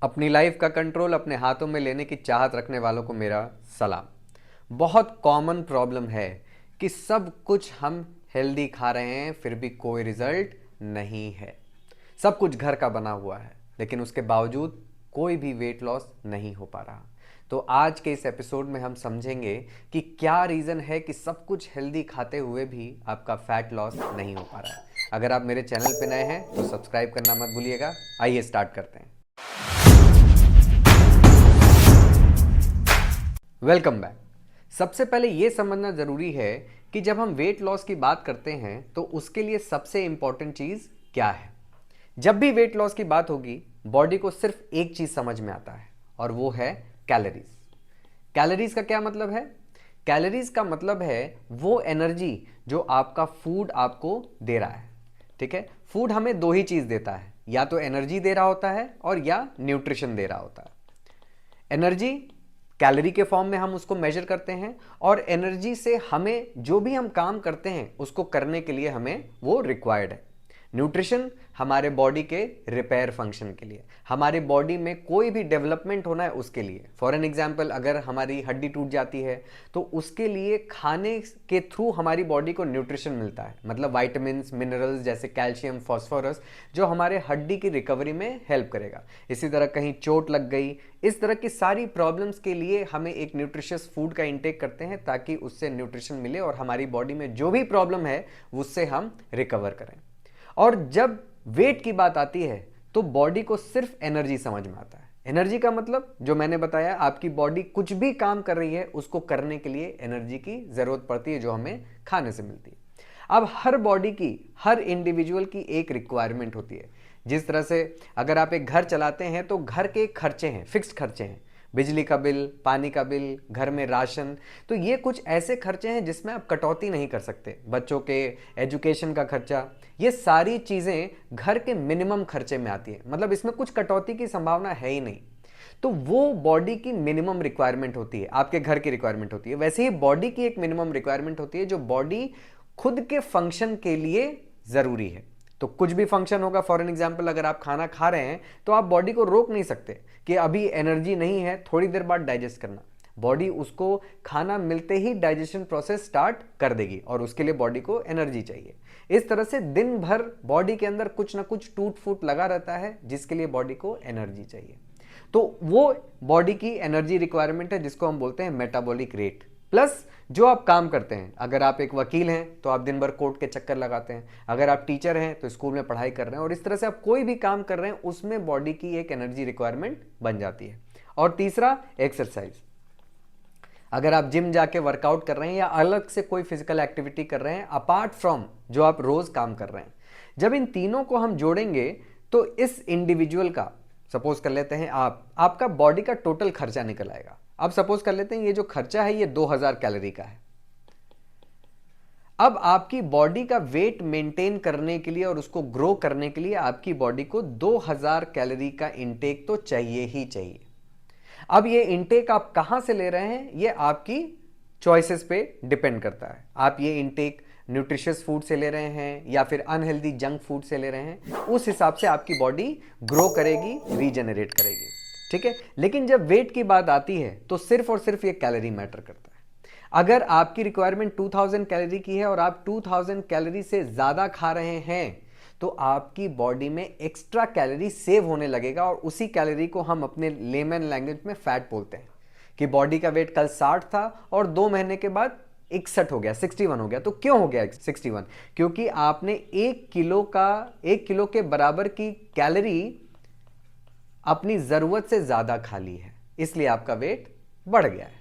अपनी लाइफ का कंट्रोल अपने हाथों में लेने की चाहत रखने वालों को मेरा सलाम। बहुत कॉमन प्रॉब्लम है कि सब कुछ हम हेल्दी खा रहे हैं फिर भी कोई रिजल्ट नहीं है। सब कुछ घर का बना हुआ है लेकिन उसके बावजूद कोई भी वेट लॉस नहीं हो पा रहा। तो आज के इस एपिसोड में हम समझेंगे कि क्या रीज़न है कि सब कुछ हेल्दी खाते हुए भी आपका फैट लॉस नहीं हो पा रहा है। अगर आप मेरे चैनल पे नए हैं तो सब्सक्राइब करना मत भूलिएगा। आइए स्टार्ट करते हैं। Welcome back. सबसे पहले यह समझना ज़रूरी है कि जब हम वेट लॉस की बात करते हैं तो उसके लिए सबसे इंपॉर्टेंट चीज़ क्या है। जब भी वेट लॉस की बात होगी बॉडी को सिर्फ एक चीज़ समझ में आता है और वो है कैलोरीज। कैलोरीज का क्या मतलब है? कैलोरीज का मतलब है वो एनर्जी जो आपका फूड आपको दे रहा है। ठीक है, फूड हमें दो ही चीज़ देता है, या तो एनर्जी दे रहा होता है और या न्यूट्रिशन दे रहा होता है। एनर्जी कैलोरी के फॉर्म में हम उसको मेजर करते हैं और एनर्जी से हमें जो भी हम काम करते हैं उसको करने के लिए हमें वो रिक्वायर्ड है। न्यूट्रिशन हमारे बॉडी के रिपेयर फंक्शन के लिए, हमारे बॉडी में कोई भी डेवलपमेंट होना है उसके लिए। फॉर एन एग्जांपल, अगर हमारी हड्डी टूट जाती है तो उसके लिए खाने के थ्रू हमारी बॉडी को न्यूट्रिशन मिलता है, मतलब वाइटामिन्स, मिनरल्स जैसे कैल्शियम, फास्फोरस, जो हमारे हड्डी की रिकवरी में हेल्प करेगा। इसी तरह कहीं चोट लग गई, इस तरह की सारी प्रॉब्लम्स के लिए हमें एक न्यूट्रिशियस फूड का इंटेक करते हैं ताकि उससे न्यूट्रिशन मिले और हमारी बॉडी में जो भी प्रॉब्लम है उससे हम रिकवर करें। और जब वेट की बात आती है तो बॉडी को सिर्फ एनर्जी समझ में आता है। एनर्जी का मतलब जो मैंने बताया, आपकी बॉडी कुछ भी काम कर रही है उसको करने के लिए एनर्जी की जरूरत पड़ती है जो हमें खाने से मिलती है। अब हर बॉडी की, हर इंडिविजुअल की एक रिक्वायरमेंट होती है। जिस तरह से अगर आप एक घर चलाते हैं तो घर के खर्चे हैं, फिक्स्ड खर्चे हैं, बिजली का बिल, पानी का बिल, घर में राशन। तो ये कुछ ऐसे खर्चे हैं जिसमें आप कटौती नहीं कर सकते। बच्चों के एजुकेशन का खर्चा, ये सारी चीज़ें घर के मिनिमम खर्चे में आती है, मतलब इसमें कुछ कटौती की संभावना है ही नहीं। तो वो बॉडी की मिनिमम रिक्वायरमेंट होती है, आपके घर की रिक्वायरमेंट होती है। वैसे ही बॉडी की एक मिनिमम रिक्वायरमेंट होती है जो बॉडी खुद के फंक्शन के लिए ज़रूरी है। तो कुछ भी फंक्शन होगा, फॉर एन एग्जाम्पल अगर आप खाना खा रहे हैं तो आप बॉडी को रोक नहीं सकते कि अभी एनर्जी नहीं है, थोड़ी देर बाद डाइजेस्ट करना। बॉडी उसको खाना मिलते ही डाइजेशन प्रोसेस स्टार्ट कर देगी और उसके लिए बॉडी को एनर्जी चाहिए। इस तरह से दिन भर बॉडी के अंदर कुछ ना कुछ टूट फूट लगा रहता है जिसके लिए बॉडी को एनर्जी चाहिए। तो वो बॉडी की एनर्जी रिक्वायरमेंट है जिसको हम बोलते हैं मेटाबॉलिक रेट। प्लस जो आप काम करते हैं, अगर आप एक वकील हैं तो आप दिन भर कोर्ट के चक्कर लगाते हैं, अगर आप टीचर हैं तो स्कूल में पढ़ाई कर रहे हैं, और इस तरह से आप कोई भी काम कर रहे हैं उसमें बॉडी की एक एनर्जी रिक्वायरमेंट बन जाती है। और तीसरा, एक्सरसाइज। अगर आप जिम जाके वर्कआउट कर रहे हैं या अलग से कोई फिजिकल एक्टिविटी कर रहे हैं अपार्ट फ्रॉम जो आप रोज काम कर रहे हैं, जब इन तीनों को हम जोड़ेंगे तो इस इंडिविजुअल का, सपोज कर लेते हैं आपका बॉडी का टोटल खर्चा निकल आएगा। अब सपोज कर लेते हैं ये जो खर्चा है ये 2000 कैलोरी का है। अब आपकी बॉडी का वेट मेंटेन करने के लिए और उसको ग्रो करने के लिए आपकी बॉडी को 2000 कैलोरी का इंटेक तो चाहिए ही चाहिए। अब ये इंटेक आप कहां से ले रहे हैं ये आपकी चॉइसेस पे डिपेंड करता है। आप ये इंटेक न्यूट्रिशियस फूड से ले रहे हैं या फिर अनहेल्दी जंक फूड से ले रहे हैं, उस हिसाब से आपकी बॉडी ग्रो करेगी, रीजनरेट करेगी। ठीक है, लेकिन जब वेट की बात आती है तो सिर्फ और सिर्फ ये कैलोरी मैटर करता है। अगर आपकी रिक्वायरमेंट 2000 कैलोरी की है और आप 2000 कैलोरी से ज़्यादा खा रहे हैं तो आपकी बॉडी में एक्स्ट्रा कैलोरी सेव होने लगेगा और उसी कैलोरी को हम अपने लेमन लैंग्वेज में फैट बोलते हैं। कि बॉडी का वेट कल 60 था और 2 महीने के बाद 61 हो गया, 61 हो गया। तो क्यों हो गया 61? क्योंकि आपने 1 किलो के बराबर की कैलोरी अपनी जरूरत से ज्यादा खा ली है, इसलिए आपका वेट बढ़ गया है।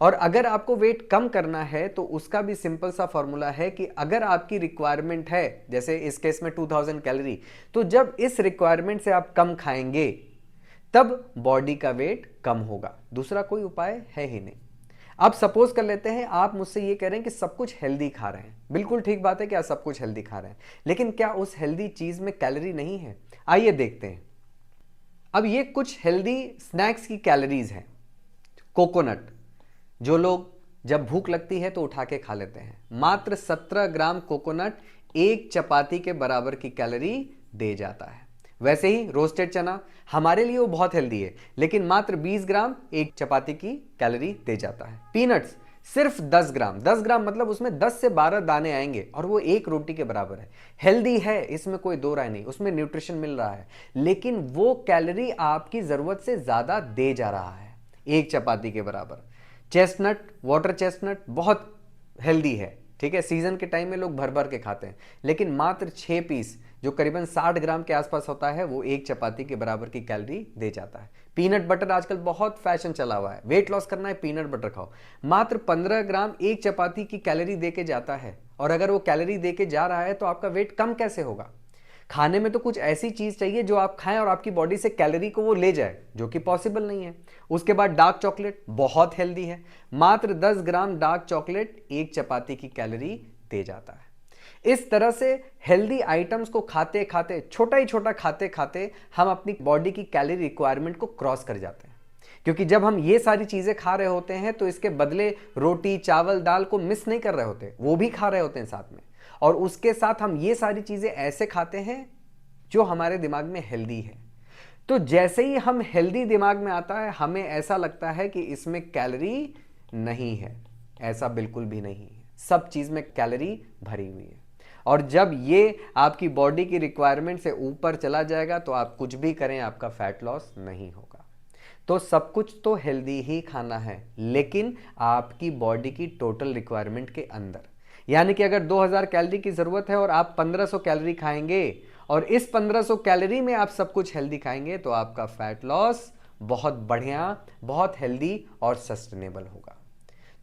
और अगर आपको वेट कम करना है तो उसका भी सिंपल सा फॉर्मूला है कि अगर आपकी रिक्वायरमेंट है, जैसे इस केस में 2000 कैलोरी, तो जब इस रिक्वायरमेंट से आप कम खाएंगे तब बॉडी का वेट कम होगा। दूसरा कोई उपाय है ही नहीं। अब सपोज कर लेते हैं आप मुझसे ये कह रहे हैं कि सब कुछ हेल्दी खा रहे हैं। बिल्कुल ठीक बात है कि आप सब कुछ हेल्दी खा रहे हैं, लेकिन क्या उस हेल्दी चीज में कैलोरी नहीं है? आइए देखते हैं। अब ये कुछ हेल्दी स्नैक्स की कैलोरीज हैं। कोकोनट, जो लोग जब भूख लगती है तो उठा के खा लेते हैं, मात्र 17 ग्राम कोकोनट एक चपाती के बराबर की कैलोरी दे जाता है। वैसे ही रोस्टेड चना हमारे लिए वो बहुत हेल्दी है, लेकिन मात्र 20 ग्राम एक चपाती की कैलोरी दे जाता है। पीनट्स सिर्फ 10 ग्राम, 10 ग्राम मतलब उसमें 10 से 12 दाने आएंगे और वो एक रोटी के बराबर है। हेल्दी है, इसमें कोई दो राय नहीं, उसमें न्यूट्रिशन मिल रहा है, लेकिन वो कैलोरी आपकी जरूरत से ज्यादा दे जा रहा है, एक चपाती के बराबर। चेस्टनट, वाटर चेस्टनट बहुत हेल्दी है, ठीक है, सीजन के टाइम में लोग भर भर के खाते हैं, लेकिन मात्र 6 पीस जो करीबन 60 ग्राम के आसपास होता है वो एक चपाती के बराबर की कैलोरी दे जाता है। पीनट बटर आजकल बहुत फैशन चला हुआ है, वेट लॉस करना है पीनट बटर खाओ, मात्र 15 ग्राम एक चपाती की कैलोरी दे के जाता है। और अगर वो कैलोरी दे के जा रहा है तो आपका वेट कम कैसे होगा? खाने में तो कुछ ऐसी चीज चाहिए जो आप खाएं और आपकी बॉडी से कैलोरी को वो ले जाए, जो कि पॉसिबल नहीं है। उसके बाद डार्क चॉकलेट बहुत हेल्दी है, मात्र 10 ग्राम डार्क चॉकलेट एक चपाती की कैलोरी दे जाता है। इस तरह से हेल्दी आइटम्स को खाते खाते, छोटा ही छोटा खाते खाते हम अपनी बॉडी की कैलोरी रिक्वायरमेंट को क्रॉस कर जाते हैं। क्योंकि जब हम ये सारी चीजें खा रहे होते हैं तो इसके बदले रोटी, चावल, दाल को मिस नहीं कर रहे होते, वो भी खा रहे होते हैं साथ में, और उसके साथ हम ये सारी चीजें ऐसे खाते हैं जो हमारे दिमाग में हेल्दी है। तो जैसे ही हम हेल्दी दिमाग में आता है, हमें ऐसा लगता है कि इसमें कैलोरी नहीं है। ऐसा बिल्कुल भी नहीं है, सब चीज में कैलोरी भरी हुई है। और जब ये आपकी बॉडी की रिक्वायरमेंट से ऊपर चला जाएगा तो आप कुछ भी करें, आपका फैट लॉस नहीं होगा। तो सब कुछ तो हेल्दी ही खाना है, लेकिन आपकी बॉडी की टोटल रिक्वायरमेंट के अंदर। यानी कि अगर 2000 कैलोरी की जरूरत है और आप 1500 कैलोरी खाएंगे और इस 1500 कैलोरी में आप सब कुछ हेल्दी खाएंगे तो आपका फैट लॉस बहुत बढ़िया, बहुत हेल्दी और सस्टेनेबल होगा।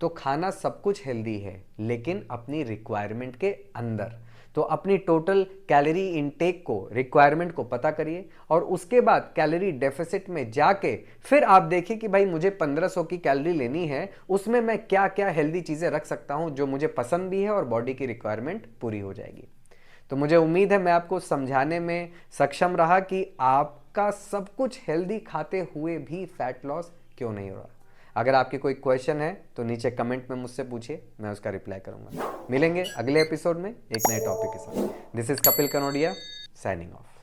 तो खाना सब कुछ हेल्दी है, लेकिन अपनी रिक्वायरमेंट के अंदर। तो अपनी टोटल कैलोरी इनटेक को, रिक्वायरमेंट को पता करिए और उसके बाद कैलोरी डेफिसिट में जाके फिर आप देखिए कि भाई मुझे 1500 की कैलोरी लेनी है, उसमें मैं क्या क्या हेल्दी चीज़ें रख सकता हूं जो मुझे पसंद भी है और बॉडी की रिक्वायरमेंट पूरी हो जाएगी। तो मुझे उम्मीद है मैं आपको समझाने में सक्षम रहा कि आपका सब कुछ हेल्दी खाते हुए भी फैट लॉस क्यों नहीं हो रहा। अगर आपके कोई क्वेश्चन है तो नीचे कमेंट में मुझसे पूछिए, मैं उसका रिप्लाई करूंगा। मिलेंगे अगले एपिसोड में एक नए टॉपिक के साथ। This is Kapil Kanodia, signing off.